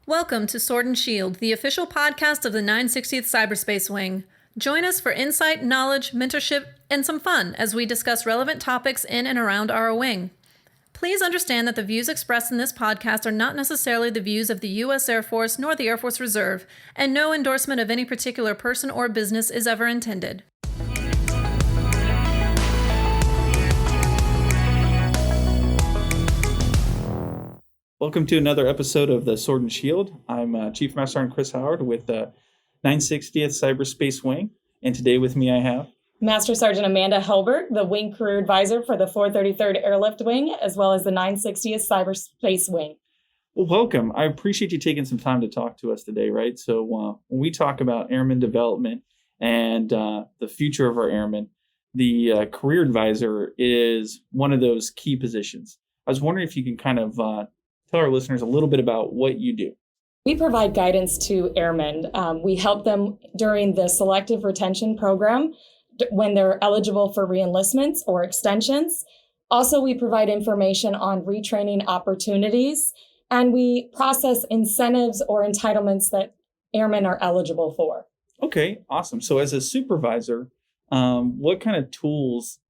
Welcome to Sword and Shield, the official podcast of the 960th Cyberspace Wing. Join us for insight, knowledge, mentorship, and some fun as we discuss relevant topics in and around our wing. Please understand that the views expressed in this podcast are not necessarily the views of the U.S. Air Force nor the Air Force Reserve, and no endorsement of any particular person or business is ever intended. Welcome to another episode of the Sword and Shield. I'm Chief Master Sergeant Chris Howard with the 960th Cyberspace Wing, and today with me I have Master Sergeant Amanda Helberg, the Wing Career Advisor for the 433rd Airlift Wing, as well as the 960th Cyberspace Wing. Well, welcome. I appreciate you taking some time to talk to us today, right? So when we talk about airman development and the future of our airmen, the Career Advisor is one of those key positions. I was wondering if you can kind of tell our listeners a little bit about what you do. We provide guidance to airmen. We help them during the selective retention program when they're eligible for reenlistments or extensions. Also, we provide information on retraining opportunities, and we process incentives or entitlements that airmen are eligible for. Okay, awesome. So as a supervisor, what kind of tools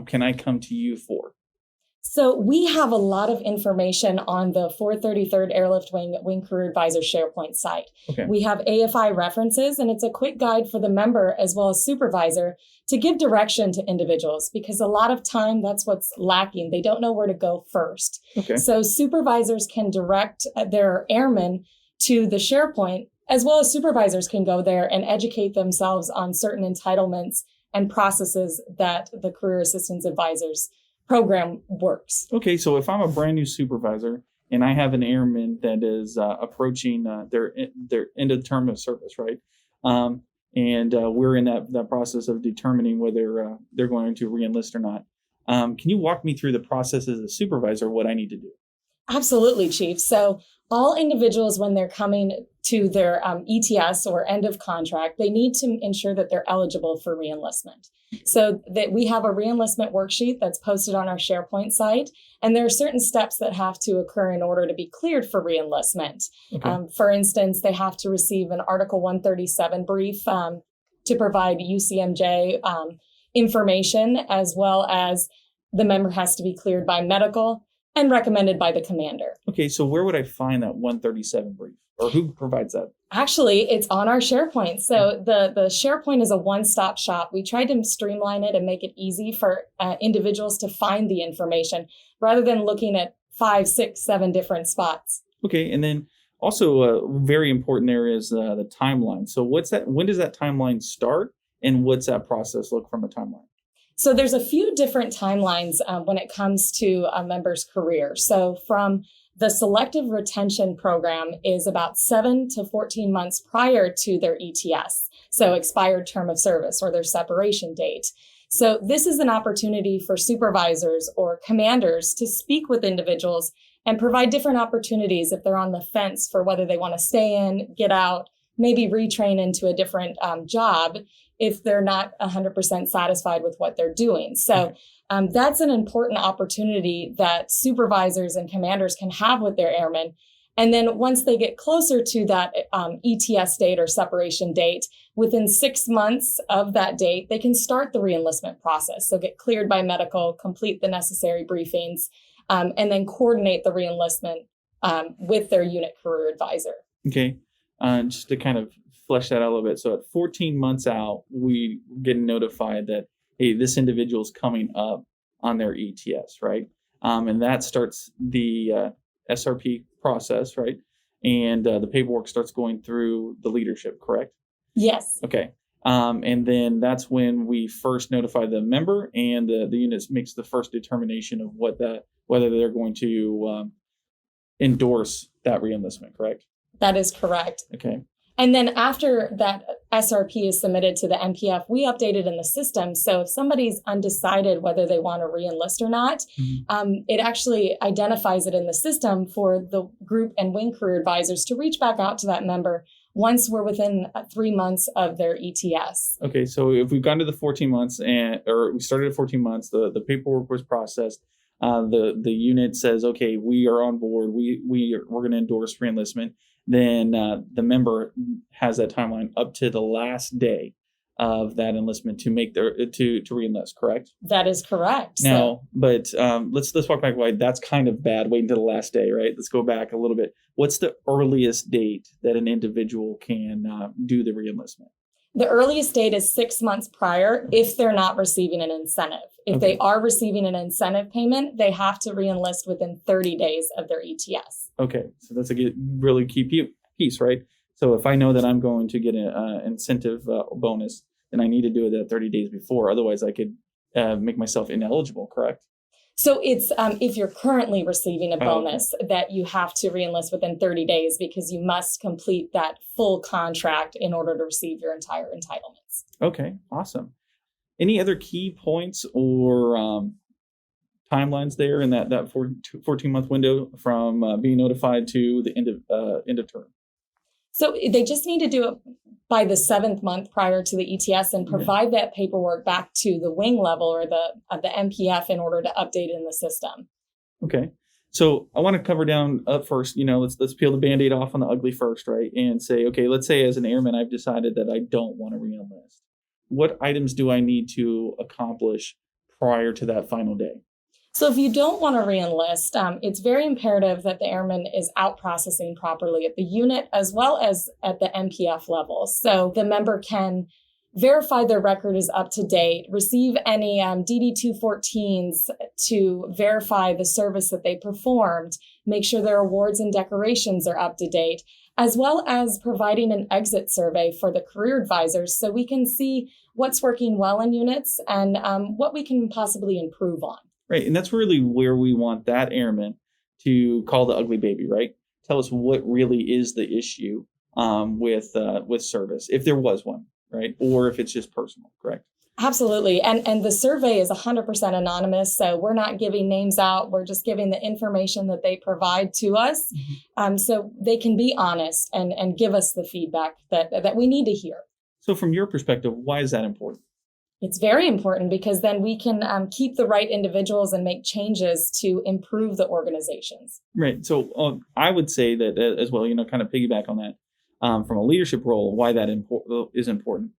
can I come to you for? So we have a lot of information on the 433rd Airlift Wing Wing Career Advisor SharePoint site. Okay. We have AFI references, and it's a quick guide for the member as well as supervisor to give direction to individuals, because a lot of time that's what's lacking. They don't know where to go first. Okay. So supervisors can direct their airmen to the SharePoint, as well as supervisors can go there and educate themselves on certain entitlements and processes that the Career Assistance Advisors program works. Okay, so if I'm a brand new supervisor and I have an airman that is approaching their end of term of service, right? And we're in that process of determining whether they're going to reenlist or not. Can you walk me through the process as a supervisor, what I need to do? Absolutely, Chief. So all individuals, when they're coming to their ETS or end of contract, they need to ensure that they're eligible for reenlistment. So that we have a reenlistment worksheet that's posted on our SharePoint site, and there are certain steps that have to occur in order to be cleared for reenlistment. Okay. For instance, they have to receive an Article 137 brief to provide UCMJ information, as well as the member has to be cleared by medical and recommended by the commander. Okay, so where would I find that 137 brief, or who provides that? Actually, it's on our SharePoint. So the SharePoint is a one-stop shop. We tried to streamline it and make it easy for individuals to find the information rather than looking at 5, 6, 7 different spots. Okay, and then also a very important area is the timeline. So what's that? When does that timeline start, and what's that process look from a timeline? So there's a few different timelines when it comes to a member's career. So from the selective retention program is about 7 to 14 months prior to their ETS, so expired term of service or their separation date. So this is an opportunity for supervisors or commanders to speak with individuals and provide different opportunities if they're on the fence for whether they want to stay in, get out, maybe retrain into a different job if they're not 100% satisfied with what they're doing. So that's an important opportunity that supervisors and commanders can have with their airmen. And then once they get closer to that ETS date or separation date, within 6 months of that date, they can start the reenlistment process. So get cleared by medical, complete the necessary briefings, and then coordinate the reenlistment with their unit career advisor. Okay. Just to kind of flesh that out a little bit. So at 14 months out, we get notified that, hey, this individual is coming up on their ETS, right? And that starts the SRP process, right? And the paperwork starts going through the leadership, correct? Yes. Okay. And then that's when we first notify the member, and the unit makes the first determination of whether they're going to endorse that reenlistment, correct? That is correct. Okay. And then after that SRP is submitted to the MPF, we update it in the system. So if somebody's undecided whether they want to reenlist or not, it actually identifies it in the system for the group and wing career advisors to reach back out to that member once we're within 3 months of their ETS. Okay, so if we've gone to the 14 months or we started at 14 months, the paperwork was processed, the unit says, okay, we are on board, we're going to endorse reenlistment. then the member has that timeline up to the last day of that enlistment to make their to reenlist, correct? That is correct. Now, but let's walk back why that's kind of bad, waiting to the last day, right? Let's go back a little bit. What's the earliest date that an individual can do the reenlistment? The earliest date is 6 months prior if they're not receiving an incentive. If they are receiving an incentive payment, they have to reenlist within 30 days of their ETS. Okay, so that's a really key piece, right? So if I know that I'm going to get an incentive bonus, then I need to do it at 30 days before. Otherwise, I could make myself ineligible, correct? So it's if you're currently receiving a bonus that you have to reenlist within 30 days because you must complete that full contract in order to receive your entire entitlements. Okay, awesome. Any other key points or timelines there in that 14-month window from being notified to the end of term? So they just need to do it by the 7th month prior to the ETS and provide that paperwork back to the wing level or the MPF in order to update it in the system. Okay. So I want to cover down up first, let's peel the Band-Aid off on the ugly first, right? And say, okay, let's say as an airman, I've decided that I don't want to reenlist. What items do I need to accomplish prior to that final day? So if you don't want to reenlist, it's very imperative that the airman is out processing properly at the unit as well as at the MPF level. So the member can verify their record is up to date, receive any DD-214s to verify the service that they performed, make sure their awards and decorations are up to date, as well as providing an exit survey for the career advisors so we can see what's working well in units and what we can possibly improve on. Right, and that's really where we want that airman to call the ugly baby, right? Tell us what really is the issue with service, if there was one, right? Or if it's just personal, correct? Absolutely, and the survey is 100% anonymous, so we're not giving names out. We're just giving the information that they provide to us, so they can be honest and give us the feedback that we need to hear. So from your perspective, why is that important? It's very important because then we can keep the right individuals and make changes to improve the organizations. Right. So I would say that as well, kind of piggyback on that from a leadership role, why that is important.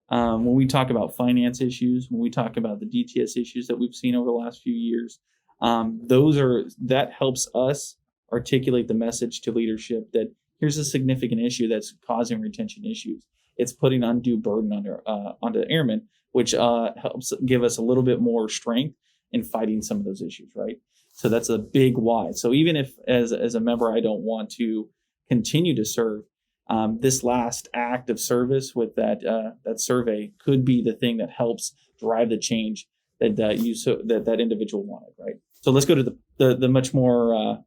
When we talk about finance issues, when we talk about the DTS issues that we've seen over the last few years, that helps us articulate the message to leadership that here's a significant issue that's causing retention issues. It's putting undue burden onto the airmen, which helps give us a little bit more strength in fighting some of those issues, right? So that's a big why. So even if as a member, I don't want to continue to serve, this last act of service with that survey could be the thing that helps drive the change that individual wanted, right? So let's go to the much more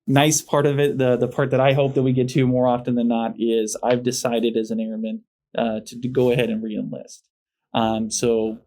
nice part of it. The part that I hope that we get to more often than not is I've decided as an airman to go ahead and reenlist. So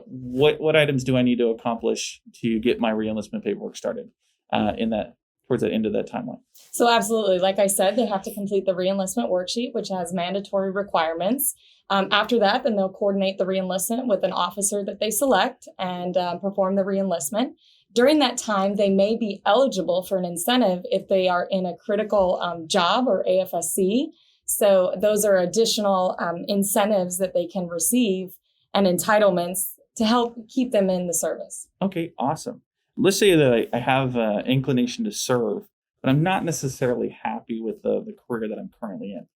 what items do I need to accomplish to get my reenlistment paperwork started towards the end of that timeline? So absolutely. Like I said, they have to complete the reenlistment worksheet, which has mandatory requirements. After that, then they'll coordinate the reenlistment with an officer that they select and perform the reenlistment. During that time, they may be eligible for an incentive if they are in a critical job or AFSC. So those are additional incentives that they can receive and entitlements to help keep them in the service. Okay, awesome. Let's say that I have an inclination to serve, but I'm not necessarily happy with the career that I'm currently in.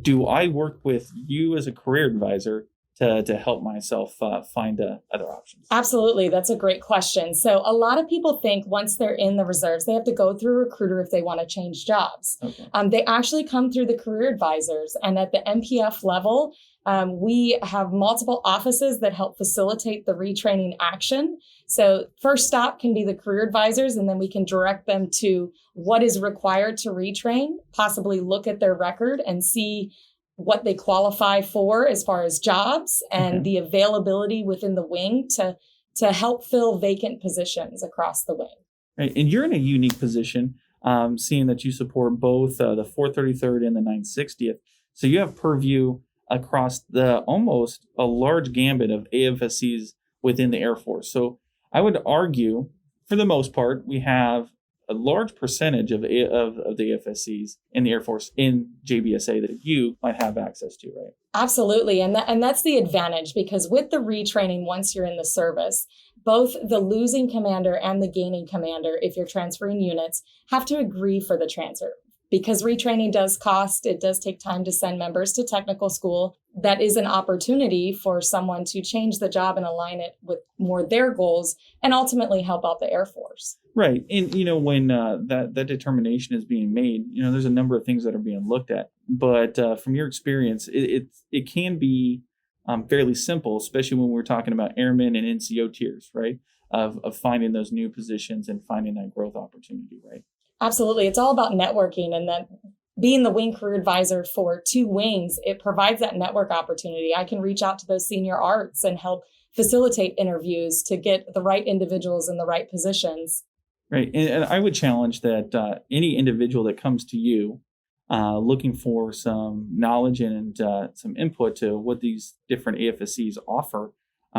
Do I work with you as a career advisor to help myself find other options? Absolutely. That's a great question. So a lot of people think once they're in the reserves, they have to go through a recruiter if they want to change jobs. Okay. They actually come through the career advisors. And at the MPF level, we have multiple offices that help facilitate the retraining action. So first stop can be the career advisors, and then we can direct them to what is required to retrain, possibly look at their record and see what they qualify for as far as jobs and the availability within the wing to help fill vacant positions across the wing. Right. And you're in a unique position, seeing that you support both the 433rd and the 960th. So you have purview across almost a large gambit of AFSCs within the Air Force. So I would argue, for the most part, we have a large percentage of the AFSCs in the Air Force in JBSA that you might have access to, right? Absolutely. And that's the advantage, because with the retraining, once you're in the service, both the losing commander and the gaining commander, if you're transferring units, have to agree for the transfer. Because retraining does cost, it does take time to send members to technical school. That is an opportunity for someone to change the job and align it with more their goals and ultimately help out the Air Force. Right. And, when that determination is being made, there's a number of things that are being looked at. But from your experience, it can be fairly simple, especially when we're talking about airmen and NCO tiers, right? Of finding those new positions and finding that growth opportunity, right? Absolutely. It's all about networking, and that being the wing career advisor for 2 wings, it provides that network opportunity. I can reach out to those senior arts and help facilitate interviews to get the right individuals in the right positions. Right. And I would challenge that any individual that comes to you looking for some knowledge and some input to what these different AFSCs offer,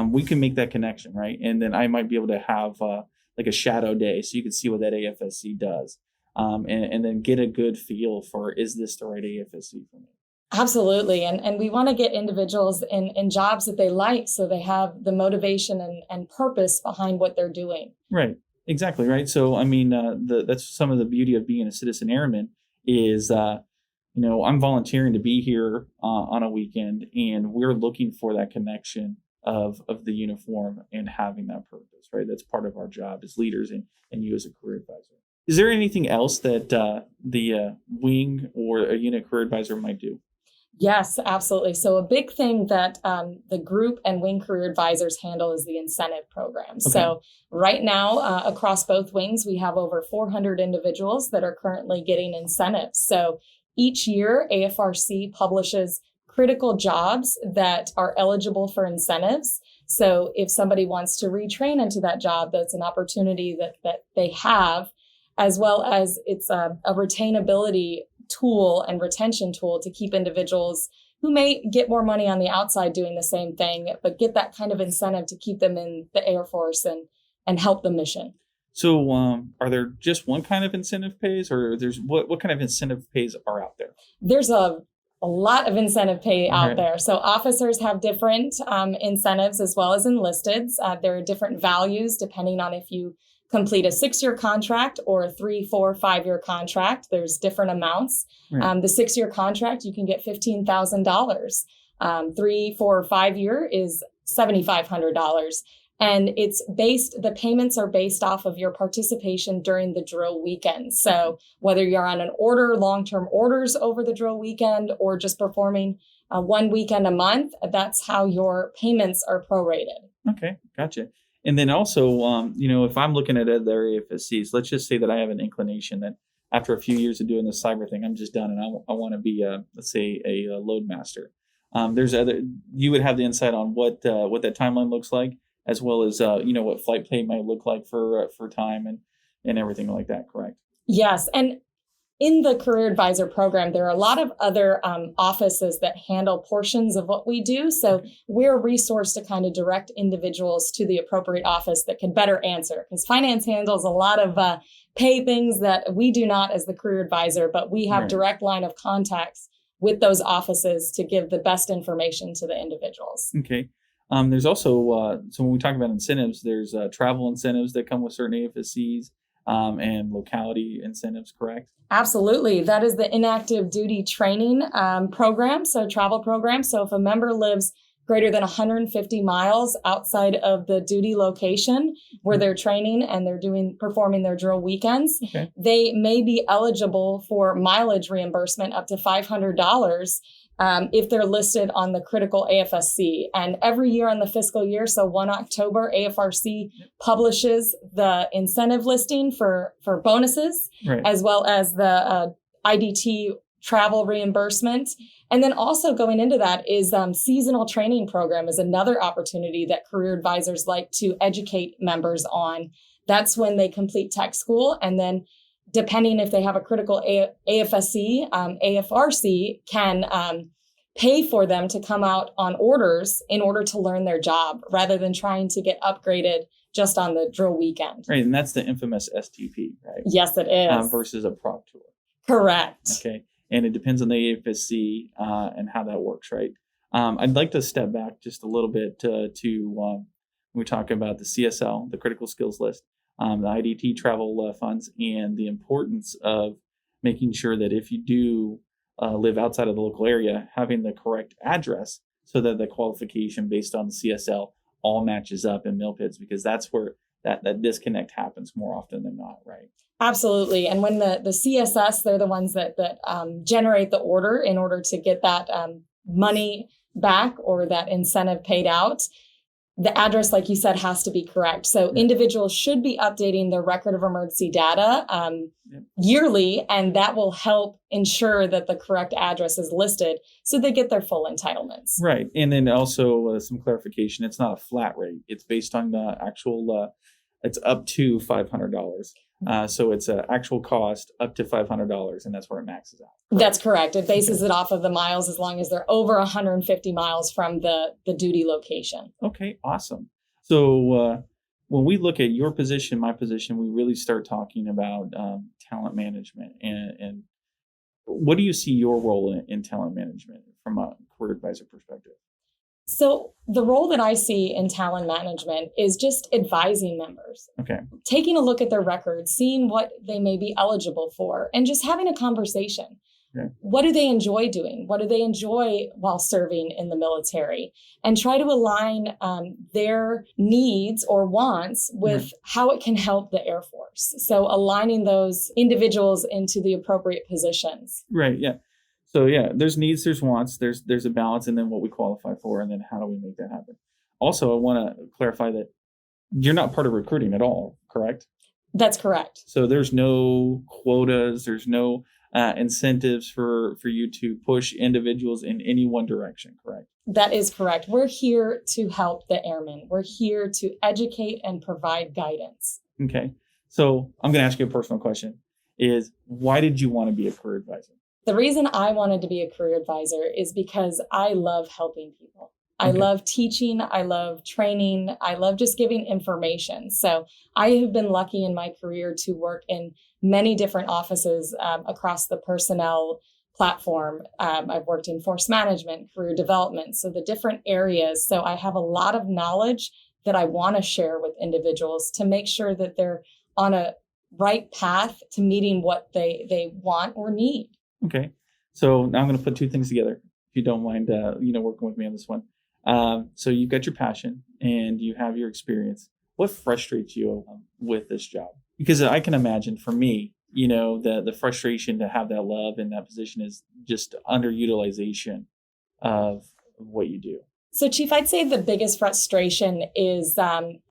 we can make that connection, right? And then I might be able to have like a shadow day so you can see what that AFSC does. And then get a good feel for, is this the right AFSC for me? Absolutely. And we want to get individuals in jobs that they like, so they have the motivation and purpose behind what they're doing. Right. Exactly. Right. So, that's some of the beauty of being a citizen airman is, I'm volunteering to be here on a weekend, and we're looking for that connection of the uniform and having that purpose, right? That's part of our job as leaders and you as a career advisor. Is there anything else that the wing or a unit career advisor might do? Yes, absolutely. So a big thing that the group and wing career advisors handle is the incentive program. Okay. So right now, across both wings, we have over 400 individuals that are currently getting incentives. So each year, AFRC publishes critical jobs that are eligible for incentives. So if somebody wants to retrain into that job, that's an opportunity that they have, as well as it's a retainability tool and retention tool to keep individuals who may get more money on the outside doing the same thing, but get that kind of incentive to keep them in the Air Force and help the mission. So are there just one kind of incentive pays, or there's what kind of incentive pays are out there? There's a lot of incentive pay out there. So officers have different incentives as well as enlisteds. There are different values depending on if you complete a 6-year contract or a 3, 4, 5-year contract. There's different amounts. Right. The 6-year contract, you can get $15,000. 3, 4, or 5-year is $7,500. And the payments are based off of your participation during the drill weekend. So whether you're on an order, long-term orders over the drill weekend, or just performing 1 weekend a month, that's how your payments are prorated. Okay, gotcha. And then also, if I'm looking at other AFSCs, let's just say that I have an inclination that after a few years of doing this cyber thing, I'm just done and I want to be, let's say, a load master. You would have the insight on what that timeline looks like, as well as, what flight pay might look like for time and everything like that, correct? Yes. And in the Career Advisor program, there are a lot of other offices that handle portions of what we do. So we're a resource to kind of direct individuals to the appropriate office that can better answer. Because finance handles a lot of pay things that we do not as the Career Advisor, but we have direct line of contacts with those offices to give the best information to the individuals. Okay. There's also, so when we talk about incentives, there's travel incentives that come with certain AFSCs and locality incentives, correct? Absolutely. That is the inactive duty training program, so travel program. So if a member lives greater than 150 miles outside of the duty location where they're training and they're performing their drill weekends, they may be eligible for mileage reimbursement up to $500 if they're listed on the critical AFSC. And every year on the fiscal year, so 1 October, AFRC publishes the incentive listing for bonuses, as well as the IDT travel reimbursement. And then also going into that is seasonal training program is another opportunity that career advisors like to educate members on. That's when they complete tech school. And then depending if they have a critical AFSC, AFRC can pay for them to come out on orders in order to learn their job rather than trying to get upgraded just on the drill weekend. Right, and that's the infamous STP, right? Yes, it is. Versus a prop tour. Correct. Okay, and it depends on the AFSC and how that works, right? I'd like to step back just a little bit to when we talk about the CSL, the critical skills list, the IDT travel funds, and the importance of making sure that if you do live outside of the local area, having the correct address so that the qualification based on the CSL all matches up in Milpids, because that's where that disconnect happens more often than not, right? Absolutely. And when the CSS, they're the ones that generate the order in order to get that money back or that incentive paid out. The address, like you said, has to be correct. So individuals should be updating their record of emergency data yearly, and that will help ensure that the correct address is listed so they get their full entitlements. Right. And then also some clarification. It's not a flat rate. It's based on the actual, it's up to $500. So it's an actual cost up to $500, and that's where it maxes out. Correct? That's correct. It bases it off of the miles as long as they're over 150 miles from the duty location. Okay, awesome. So when we look at your position, my position, we really start talking about talent management. And what do you see your role in talent management from a career advisor perspective? So the role that I see in talent management is just advising members. Okay. Taking a look at their records, seeing what they may be eligible for, and just having a conversation. Okay. What do they enjoy doing? What do they enjoy while serving in the military? And try to align their needs or wants with how it can help the Air Force. So aligning those individuals into the appropriate positions. Right, yeah. So yeah, there's needs, there's wants, there's a balance, and then what we qualify for, and then how do we make that happen? Also, I want to clarify that you're not part of recruiting at all, correct? That's correct. So there's no quotas, there's no incentives for you to push individuals in any one direction, correct? That is correct. We're here to help the airmen. We're here to educate and provide guidance. Okay. So I'm going to ask you a personal question is, why did you want to be a career advisor? The reason I wanted to be a career advisor is because I love helping people. I love teaching. I love training. I love just giving information. So I have been lucky in my career to work in many different offices across the personnel platform. I've worked in force management, career development, so the different areas. So I have a lot of knowledge that I want to share with individuals to make sure that they're on a right path to meeting what they want or need. Okay. So now I'm going to put two things together, if you don't mind, working with me on this one. So you've got your passion and you have your experience. What frustrates you with this job? Because I can imagine for me, the frustration to have that love in that position is just underutilization of what you do. So, Chief, I'd say the biggest frustration is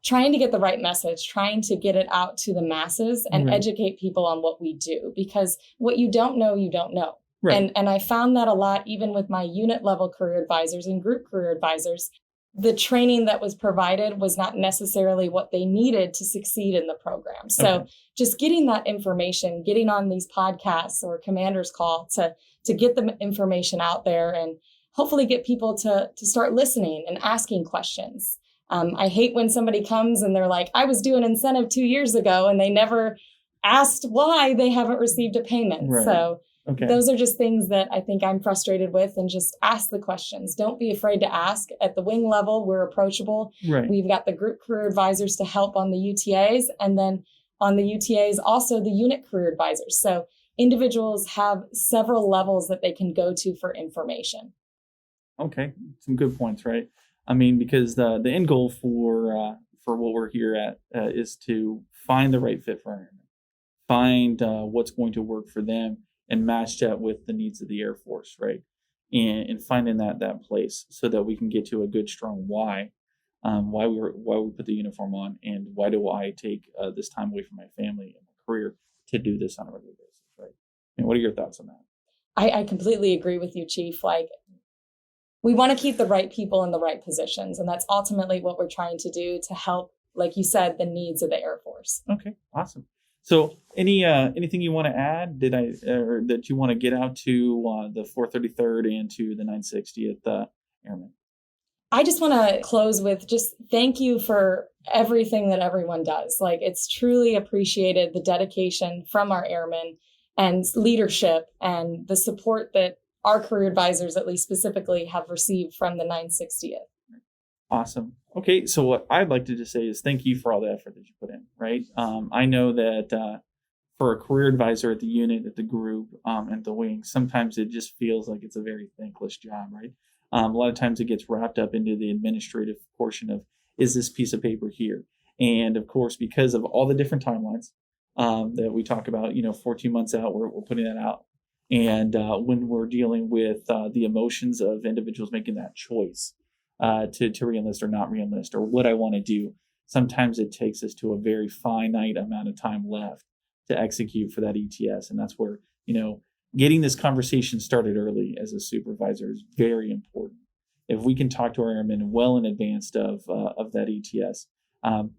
trying to get the right message, trying to get it out to the masses and educate people on what we do, because what you don't know, you don't know. Right. And I found that a lot, even with my unit level career advisors and group career advisors. The training that was provided was not necessarily what they needed to succeed in the program. So just getting that information, getting on these podcasts or commander's call to get the information out there and hopefully get people to start listening and asking questions. I hate when somebody comes and they're like, I was due an incentive 2 years ago and they never asked why they haven't received a payment. Right. So those are just things that I think I'm frustrated with, and just ask the questions. Don't be afraid to ask. At the wing level, we're approachable. Right. We've got the group career advisors to help on the UTAs, and then on the UTAs, also the unit career advisors. So individuals have several levels that they can go to for information. Okay, some good points, right? I mean, because the end goal for what we're here at is to find the right fit for our airmen, find what's going to work for them, and match that with the needs of the Air Force, right? And finding that place so that we can get to a good, strong why we put the uniform on, and why do I take this time away from my family and my career to do this on a regular basis, right? And what are your thoughts on that? I completely agree with you, Chief. We want to keep the right people in the right positions, and that's ultimately what we're trying to do to help, like you said, the needs of the Air Force. Okay, awesome. So anything you want to add or that you want to get out to the 433rd and to the 960th Airmen? I just want to close with just thank you for everything that everyone does. Like, it's truly appreciated, the dedication from our airmen and leadership and the support that our career advisors, at least specifically, have received from the 960th. Awesome. Okay, so what I'd like to just say is thank you for all the effort that you put in, right? I know that for a career advisor at the unit, at the group, and the wing, sometimes it just feels like it's a very thankless job, right? A lot of times it gets wrapped up into the administrative portion of, is this piece of paper here? And of course, because of all the different timelines that we talk about, 14 months out, we're putting that out. And when we're dealing with the emotions of individuals making that choice to reenlist or not reenlist, or what I want to do, sometimes it takes us to a very finite amount of time left to execute for that ETS. And that's where, getting this conversation started early as a supervisor is very important. If we can talk to our airmen well in advance of that ETS,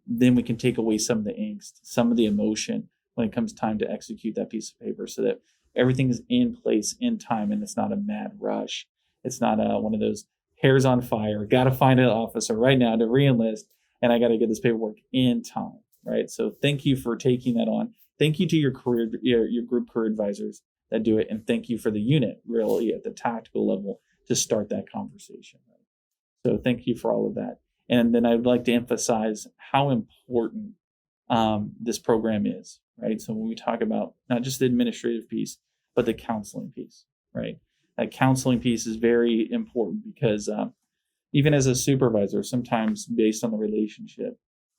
then we can take away some of the angst, some of the emotion when it comes time to execute that piece of paper, so that everything is in place in time and it's not a mad rush. It's not one of those hairs on fire, got to find an officer right now to reenlist, and I got to get this paperwork in time, right? So thank you for taking that on. Thank you to your group career advisors that do it, and thank you for the unit really at the tactical level to start that conversation. Right? So thank you for all of that. And then I'd like to emphasize how important this program is, right? So when we talk about not just the administrative piece, but the counseling piece, right? That counseling piece is very important because even as a supervisor, sometimes based on the relationship,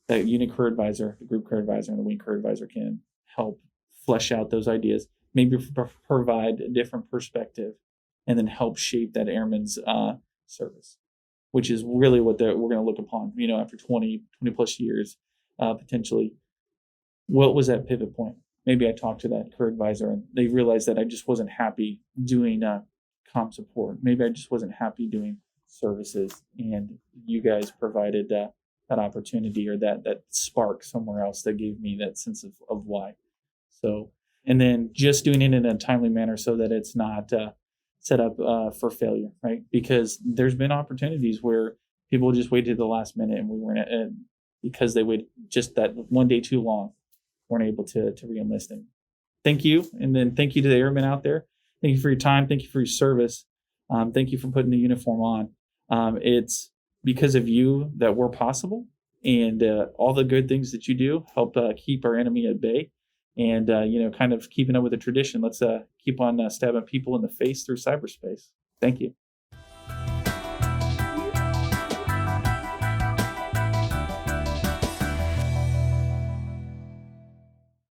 that unit career advisor, the group career advisor, and the wing career advisor can help flesh out those ideas, maybe provide a different perspective, and then help shape that airman's service, which is really what we're going to look upon, after 20 plus years, potentially. What was that pivot point? Maybe I talked to that career advisor and they realized that I just wasn't happy doing comm support. Maybe I just wasn't happy doing services, and you guys provided that opportunity or that spark somewhere else that gave me that sense of why. So, and then just doing it in a timely manner so that it's not set up for failure, right? Because there's been opportunities where people just waited to the last minute and we weren't, because they waited just that one day too long, weren't able to reenlist them. Thank you. And then thank you to the airmen out there. Thank you for your time. Thank you for your service. Thank you for putting the uniform on. It's because of you that we're possible, and all the good things that you do help keep our enemy at bay, and kind of keeping up with the tradition. Let's keep on stabbing people in the face through cyberspace. Thank you.